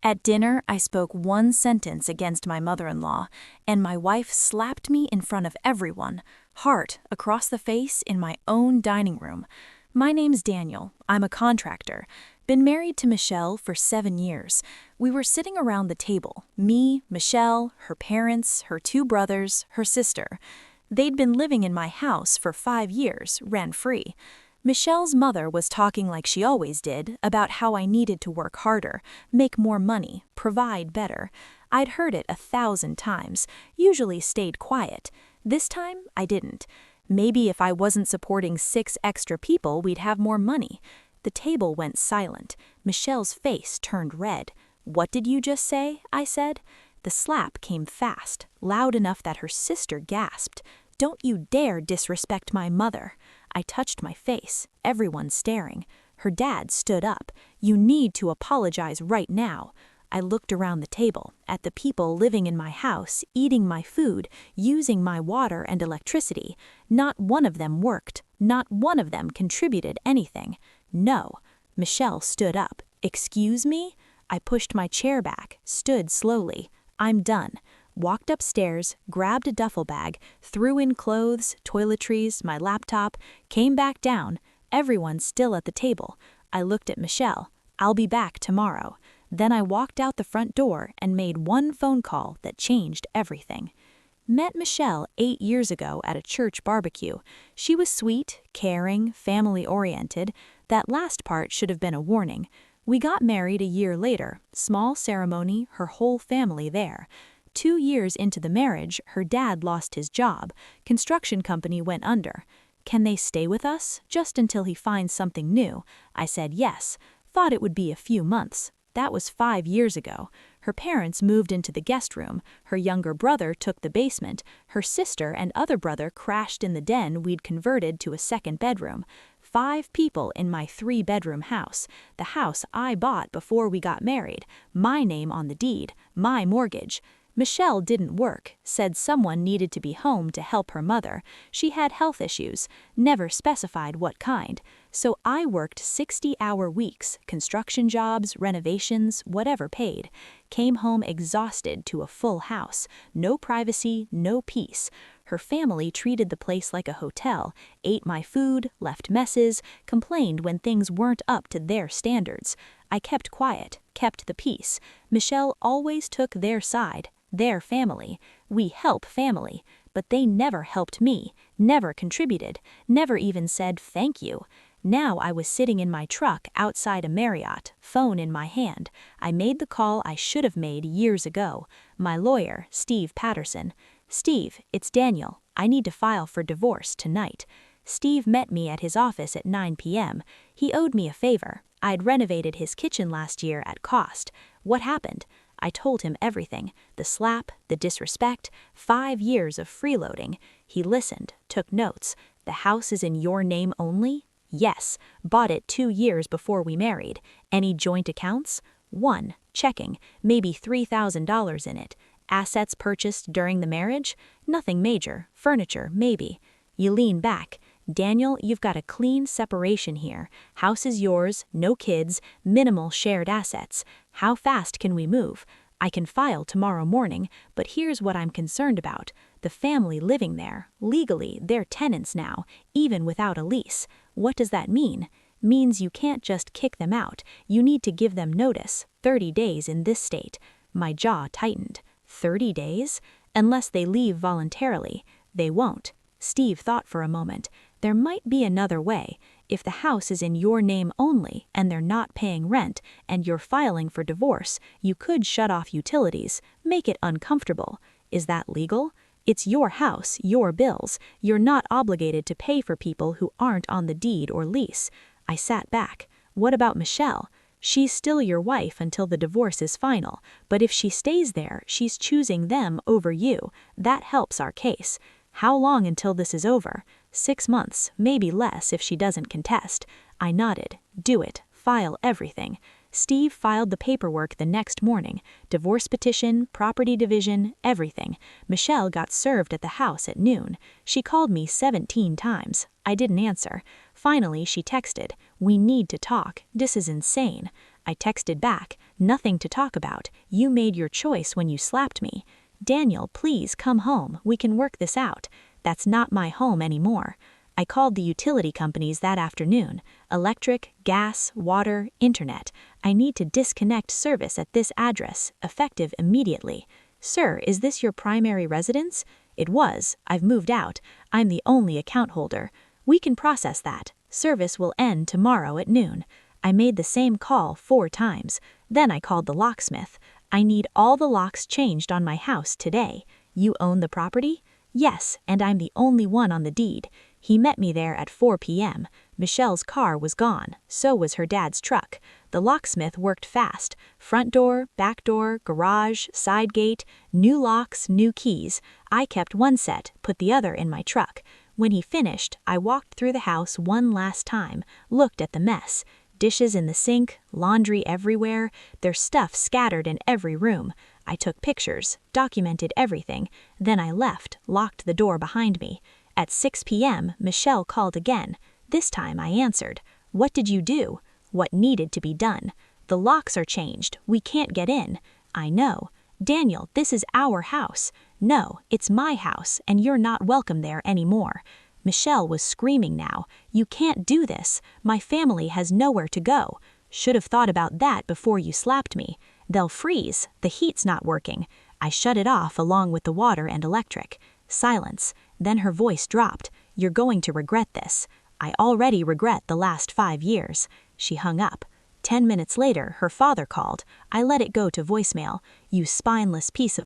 At dinner, I spoke one sentence against my mother-in-law, and my wife slapped me in front of everyone, hard, across the face in my own dining room. My name's Daniel. I'm a contractor. Been married to Michelle for 7 years. We were sitting around the table, me, Michelle, her parents, her 2 brothers, her sister. They'd been living in my house for 5 years, rent-free. Michelle's mother was talking like she always did about how I needed to work harder, make more money, provide better. I'd heard it 1,000 times, usually stayed quiet. This time, I didn't. Maybe if I wasn't supporting 6 extra people, we'd have more money. The table went silent. Michelle's face turned red. "What did you just say?" I said. The slap came fast, loud enough that her sister gasped. "Don't you dare disrespect my mother." I touched my face, everyone staring. Her dad stood up. "You need to apologize right now." I looked around the table, at the people living in my house, eating my food, using my water and electricity. Not one of them worked. Not one of them contributed anything. No. Michelle stood up. "Excuse me?" I pushed my chair back, stood slowly. "I'm done." Walked upstairs, grabbed a duffel bag, threw in clothes, toiletries, my laptop, came back down, everyone still at the table. I looked at Michelle. "I'll be back tomorrow." Then I walked out the front door and made one phone call that changed everything. Met Michelle 8 years ago at a church barbecue. She was sweet, caring, family-oriented. That last part should have been a warning. We got married a year later, small ceremony, her whole family there. 2 years into the marriage, her dad lost his job. Construction company went under. "Can they stay with us, just until he finds something new?" I said yes. Thought it would be a few months. That was 5 years ago. Her parents moved into the guest room. Her younger brother took the basement. Her sister and other brother crashed in the den we'd converted to a 2nd bedroom. 5 people in my 3-bedroom house. The house I bought before we got married. My name on the deed. My mortgage. Michelle didn't work, said someone needed to be home to help her mother. She had health issues, never specified what kind. So I worked 60-hour weeks, construction jobs, renovations, whatever paid. Came home exhausted to a full house, no privacy, no peace. Her family treated the place like a hotel, ate my food, left messes, complained when things weren't up to their standards. I kept quiet, kept the peace. Michelle always took their side. Their family. We help family, but they never helped me, never contributed, never even said thank you. Now I was sitting in my truck outside a Marriott, phone in my hand. I made the call I should have made years ago. My lawyer, Steve Patterson. "Steve, it's Daniel. I need to file for divorce tonight." Steve met me at his office at 9 p.m. He owed me a favor. I'd renovated his kitchen last year at cost. What happened? I told him everything, the slap, the disrespect, 5 years of freeloading. He listened, took notes. "The house is in your name only?" "Yes. Bought it 2 years before we married." "Any joint accounts?" "One. Checking. Maybe $3,000 in it." "Assets purchased during the marriage?" "Nothing major. Furniture, maybe." You lean back. "Daniel, you've got a clean separation here. House is yours, no kids, minimal shared assets. How fast can we move? I can file tomorrow morning, but here's what I'm concerned about. The family living there, legally, they're tenants now, even without a lease. What does that mean? Means you can't just kick them out. You need to give them notice, 30 days in this state." My jaw tightened. 30 days? Unless they leave voluntarily. They won't. Steve thought for a moment. There might be another way. If the house is in your name only and they're not paying rent and you're filing for divorce, you could shut off utilities, make it uncomfortable. Is that legal? It's your house, your bills. You're not obligated to pay for people who aren't on the deed or lease. I sat back. What about Michelle? She's still your wife until the divorce is final, but if she stays there, she's choosing them over you. That helps our case. How long until this is over? 6 months, maybe less if she doesn't contest. I nodded. Do it. File everything. Steve filed the paperwork the next morning. Divorce petition, property division, everything. Michelle got served at the house at noon. She called me 17 times. I didn't answer. Finally, she texted, "We need to talk. This is insane." I texted back, "Nothing to talk about. You made your choice when you slapped me. Daniel, please come home. We can work this out. That's not my home anymore." I called the utility companies that afternoon. Electric, gas, water, internet. I need to disconnect service at this address, effective immediately. "Sir, is this your primary residence?" It was. "I've moved out. I'm the only account holder." "We can process that. Service will end tomorrow at noon." I made the same call 4 times. Then I called the locksmith. "I need all the locks changed on my house today." "You own the property?" "Yes, and I'm the only one on the deed." He met me there at 4 p.m. Michelle's car was gone. So was her dad's truck. The locksmith worked fast. Front door, back door, garage, side gate, new locks, new keys. I kept one set, put the other in my truck. When he finished, I walked through the house one last time, looked at the mess. Dishes in the sink, laundry everywhere, there's stuff scattered in every room. I took pictures, documented everything. Then I left, locked the door behind me. At 6 p.m., Michelle called again. This time I answered. "What did you do?" "What needed to be done." "The locks are changed. We can't get in." "I know." "Daniel, this is our house." "No, it's my house, and you're not welcome there anymore." Michelle was screaming now. "You can't do this. My family has nowhere to go." "Should have thought about that before you slapped me." "They'll freeze. The heat's not working." I shut it off along with the water and electric. Silence. Then her voice dropped. "You're going to regret this." "I already regret the last 5 years." She hung up. 10 minutes later, her father called. I let it go to voicemail. "You spineless piece of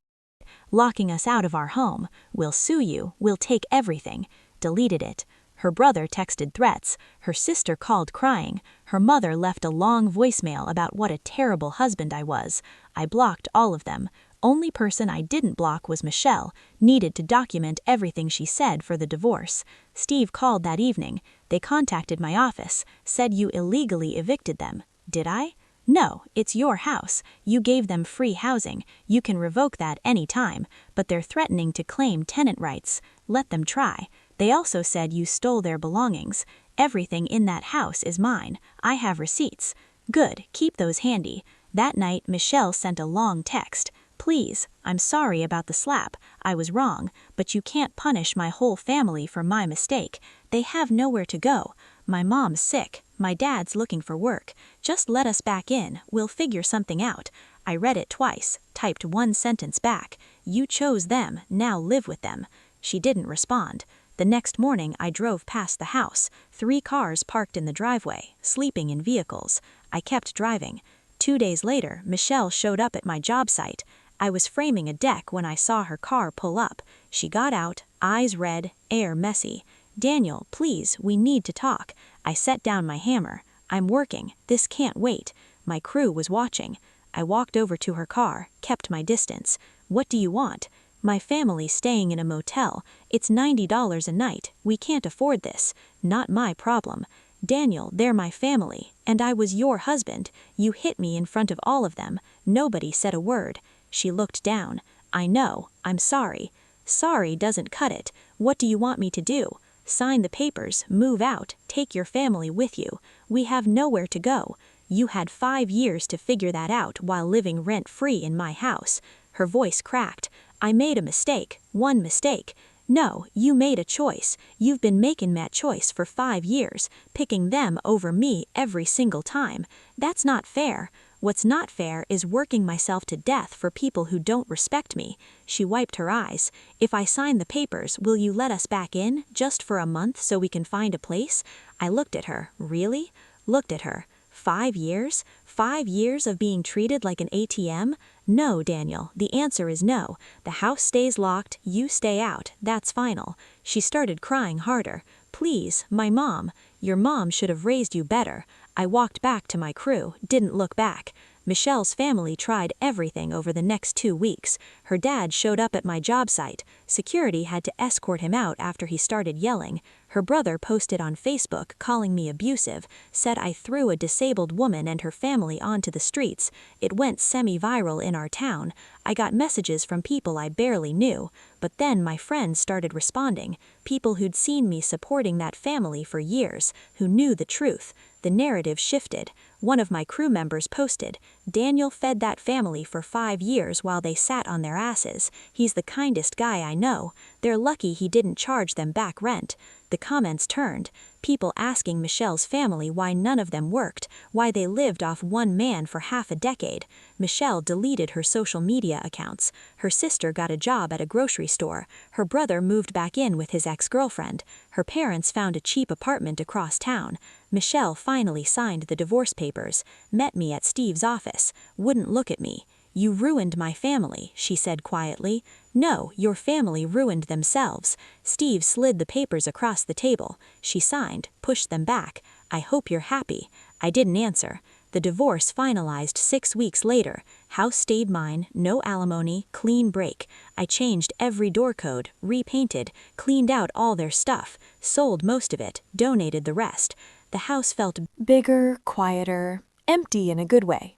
locking us out of our home. We'll sue you. We'll take everything." Deleted it. Her brother texted threats. Her sister called crying. Her mother left a long voicemail about what a terrible husband I was. I blocked all of them. Only person I didn't block was Michelle. Needed to document everything she said for the divorce. Steve called that evening. "They contacted my office, said you illegally evicted them." "Did I?" "No, it's your house. You gave them free housing. You can revoke that any time, but they're threatening to claim tenant rights." "Let them try." "They also said you stole their belongings." "Everything in that house is mine. I have receipts." "Good, keep those handy." That night, Michelle sent a long text. "Please, I'm sorry about the slap. I was wrong, but you can't punish my whole family for my mistake. They have nowhere to go. My mom's sick. My dad's looking for work. Just let us back in. We'll figure something out." I read it twice, typed one sentence back. "You chose them, now live with them." She didn't respond. The next morning, I drove past the house. 3 cars parked in the driveway, sleeping in vehicles. I kept driving. 2 days later, Michelle showed up at my job site. I was framing a deck when I saw her car pull up. She got out, eyes red, air messy. "Daniel, please, we need to talk." I set down my hammer. "I'm working. This can't wait." My crew was watching. I walked over to her car, kept my distance. "What do you want?" "My family's staying in a motel. It's $90 a night. We can't afford this." "Not my problem." "Daniel, they're my family, and I was your husband. You hit me in front of all of them. Nobody said a word." She looked down. "I know. I'm sorry." "Sorry doesn't cut it. What do you want me to do?" "Sign the papers, move out, take your family with you. We have nowhere to go. You had 5 years to figure that out while living rent-free in my house." Her voice cracked. "I made a mistake, one mistake." "No, you made a choice. You've been making that choice for 5 years, picking them over me every single time. That's not fair. What's not fair is working myself to death for people who don't respect me." She wiped her eyes. "If I sign the papers, will you let us back in, just for a month so we can find a place?" I looked at her. "Really?" Looked at her. 5 years? 5 years of being treated like an ATM? "No, Daniel, the answer is no. The house stays locked, you stay out, that's final." She started crying harder. "Please, my mom." "Your mom should have raised you better." I walked back to my crew, didn't look back. Michelle's family tried everything over the next 2 weeks. Her dad showed up at my job site. Security had to escort him out after he started yelling. Her brother posted on Facebook calling me abusive, said I threw a disabled woman and her family onto the streets. It went semi-viral in our town. I got messages from people I barely knew, but then my friends started responding, people who'd seen me supporting that family for years, who knew the truth. The narrative shifted. One of my crew members posted, "Daniel fed that family for 5 years while they sat on their asses. He's the kindest guy I know. They're lucky he didn't charge them back rent." The comments turned, people asking Michelle's family why none of them worked, why they lived off one man for half a decade. Michelle deleted her social media accounts. Her sister got a job at a grocery store. Her brother moved back in with his ex-girlfriend. Her parents found a cheap apartment across town. Michelle finally signed the divorce papers, met me at Steve's office, wouldn't look at me. "You ruined my family," she said quietly. "No, your family ruined themselves." Steve slid the papers across the table. She signed, pushed them back. "I hope you're happy." I didn't answer. The divorce finalized 6 weeks later. House stayed mine, no alimony, clean break. I changed every door code, repainted, cleaned out all their stuff, sold most of it, donated the rest. The house felt bigger, quieter, empty in a good way.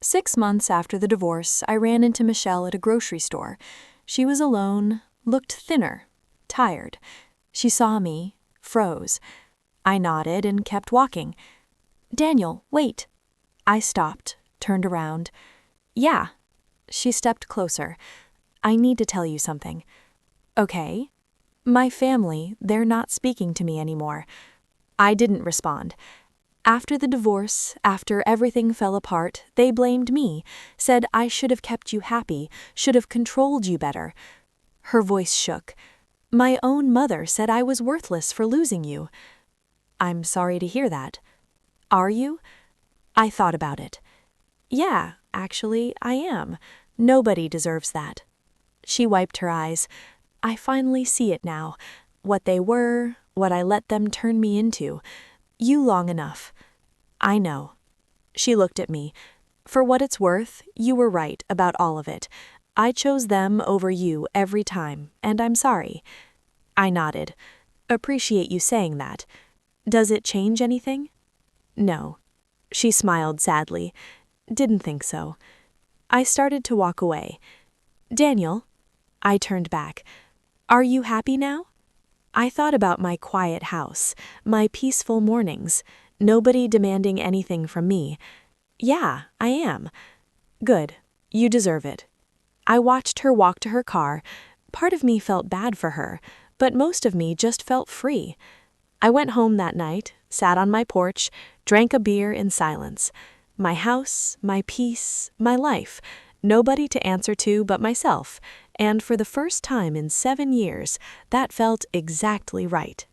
6 months after the divorce, I ran into Michelle at a grocery store. She was alone, looked thinner, tired. She saw me, froze. I nodded and kept walking. "Daniel, wait." I stopped, turned around. "Yeah." She stepped closer. "I need to tell you something." "Okay." "My family, they're not speaking to me anymore." I didn't respond. After the divorce, after everything fell apart, they blamed me, said I should have kept you happy, should have controlled you better. Her voice shook. "My own mother said I was worthless for losing you." "I'm sorry to hear that." "Are you?" I thought about it. "Yeah, actually, I am. Nobody deserves that." She wiped her eyes. "I finally see it now. What they were, what I let them turn me into. You long enough." "I know." She looked at me. "For what it's worth, you were right about all of it. I chose them over you every time, and I'm sorry." I nodded. "Appreciate you saying that. Does it change anything?" "No." She smiled sadly. "Didn't think so." I started to walk away. "Daniel?" I turned back. "Are you happy now?" I thought about my quiet house, my peaceful mornings, nobody demanding anything from me. "Yeah, I am." "Good. You deserve it." I watched her walk to her car. Part of me felt bad for her, but most of me just felt free. I went home that night, sat on my porch, drank a beer in silence. My house, my peace, my life. Nobody to answer to but myself, and for the first time in 7 years, that felt exactly right.